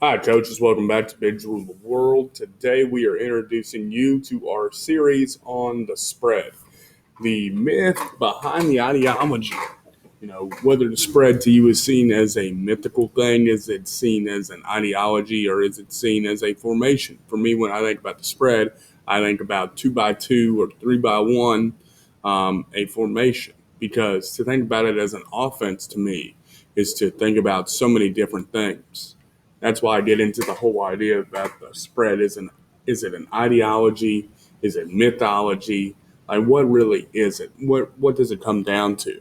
Hi, coaches. Welcome back to Big Rule the World. Today, we are introducing you to our series on the spread, the myth behind the ideology. Whether the spread to you is seen as a mythical thing, is it seen as an ideology, or is it seen as a formation? For me, when I think about the spread, I think about 2x2 or 3x1, a formation. Because to think about it as an offense to me is to think about so many different things. That's why I get into the whole idea about the spread. Is it an ideology? Is it mythology? Like, what really is it? What does it come down to?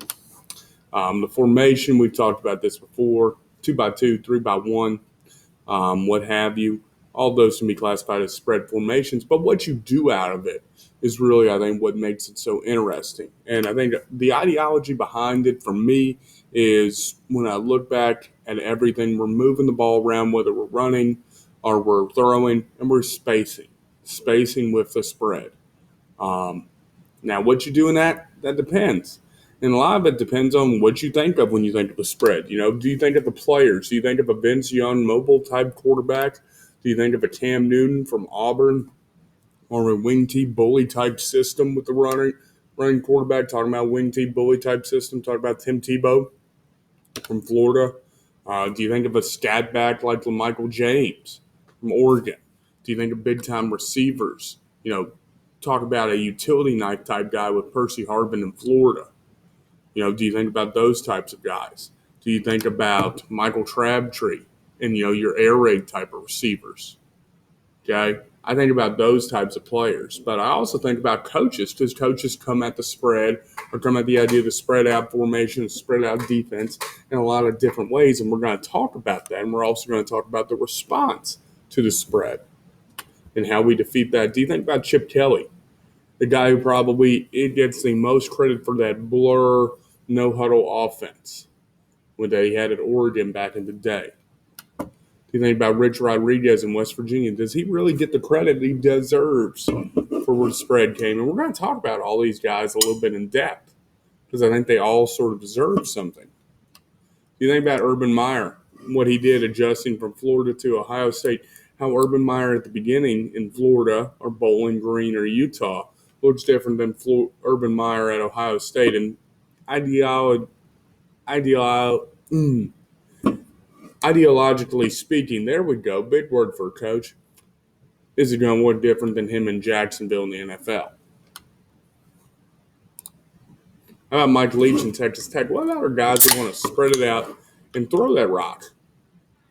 The formation, we've talked about this before, 2x2, 3x1, what have you. All those can be classified as spread formations, but what you do out of it is really, I think, what makes it so interesting. And I think the ideology behind it for me is when I look back at everything, we're moving the ball around, whether we're running or we're throwing, and we're spacing with the spread. Now, what you do in that depends. And a lot of it depends on what you think of when you think of a spread. Do you think of the players? Do you think of a Vince Young mobile type quarterback? Do you think of a Cam Newton from Auburn or a wing T bully type system with the running quarterback? Talking about wing T bully type system. Talking about Tim Tebow from Florida. Do you think of a scat back like Lamichael James from Oregon? Do you think of big time receivers? Talk about a utility knife type guy with Percy Harvin in Florida. Do you think about those types of guys? Do you think about Michael Crabtree and your air raid type of receivers? Okay, I think about those types of players, but I also think about coaches because coaches come at the spread or come at the idea of the spread out formation, spread out defense in a lot of different ways, and we're going to talk about that, and we're also going to talk about the response to the spread and how we defeat that. Do you think about Chip Kelly, the guy who probably gets the most credit for that blur no huddle offense that he had at Oregon back in the day? You think about Rich Rodriguez in West Virginia. Does he really get the credit he deserves for where the spread came? And we're going to talk about all these guys a little bit in depth because I think they all sort of deserve something. You think about Urban Meyer, what he did adjusting from Florida to Ohio State, how Urban Meyer at the beginning in Florida or Bowling Green or Utah looks different than Urban Meyer at Ohio State. And ideologically speaking, there we go, big word for a coach. Is it going to look different than him in Jacksonville in the NFL? How about Mike Leach in Texas Tech? What about our guys that want to spread it out and throw that rock?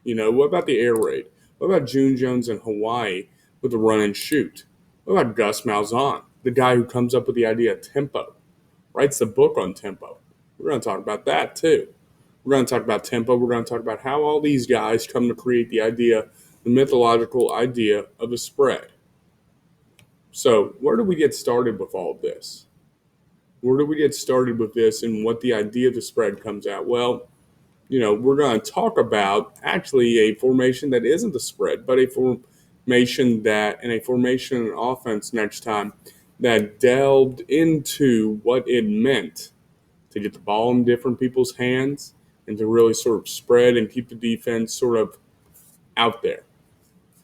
What about the air raid? What about June Jones in Hawaii with the run and shoot? What about Gus Malzahn, the guy who comes up with the idea of tempo, writes the book on tempo? We're going to talk about that too. We're going to talk about tempo. We're going to talk about how all these guys come to create the mythological idea of a spread. So where do we get started with all of this? Where do we get started with this and what the idea of the spread comes out? Well, we're going to talk about actually a formation that isn't the spread, but a formation and offense next time that delved into what it meant to get the ball in different people's hands and to really sort of spread and keep the defense sort of out there.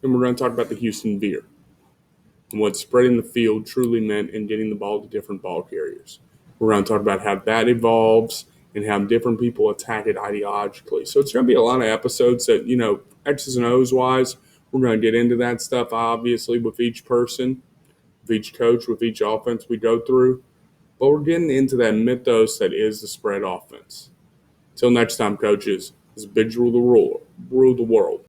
And we're going to talk about the Houston Veer and what spreading the field truly meant and getting the ball to different ball carriers. We're going to talk about how that evolves and how different people attack it ideologically. So it's going to be a lot of episodes that, X's and O's wise, we're going to get into that stuff, obviously, with each person, with each coach, with each offense we go through. But we're getting into that mythos that is the spread offense. Until next time, coaches, this is Big Rule the World.